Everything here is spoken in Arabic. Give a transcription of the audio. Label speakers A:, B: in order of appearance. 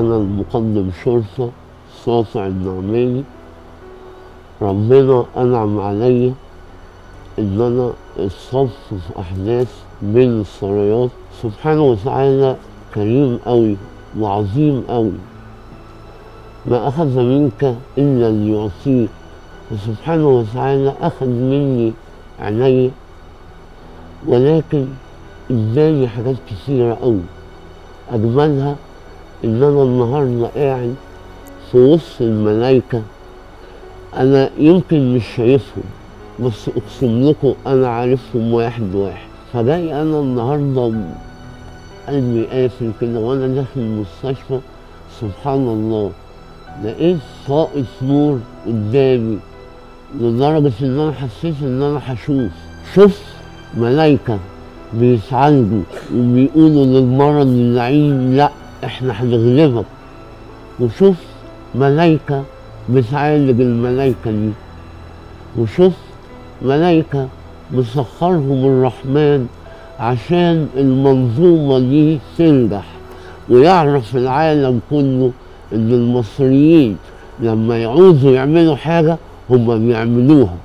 A: أنا المقدم شرطة ساطع النعماني. ربنا أنعم عليا إن أنا اتصبت في أحداث بين السرايات. سبحانه وتعالى كريم أوي وعظيم أوي، ما أخذ منك إلا ليعطيك، وسبحانه وتعالى أخذ مني عيني، ولكن إداني حاجات كتيرة أوي. أجملها إن أنا النهاردة قاعد في وسط الملايكة، أنا يمكن مش شايفهم بس أقسم لكم أنا عارفهم واحد واحد. فجاي أنا النهاردة قلبي قافل كده وأنا داخل المستشفى، سبحان الله لقيت طاقة نور قدامي لدرجة إن أنا حسيت إن أنا هشوف. شفت ملايكة بيتعالجوا وبيقولوا للمرض اللعين لأ إحنا هنغلبك، وشفت ملايكة بتعالج الملايكة دي، وشفت ملايكة مسخرهم الرحمن عشان المنظومة دي تنجح، ويعرف العالم كله إن المصريين لما يعوزوا يعملوا حاجة هم بيعملوها.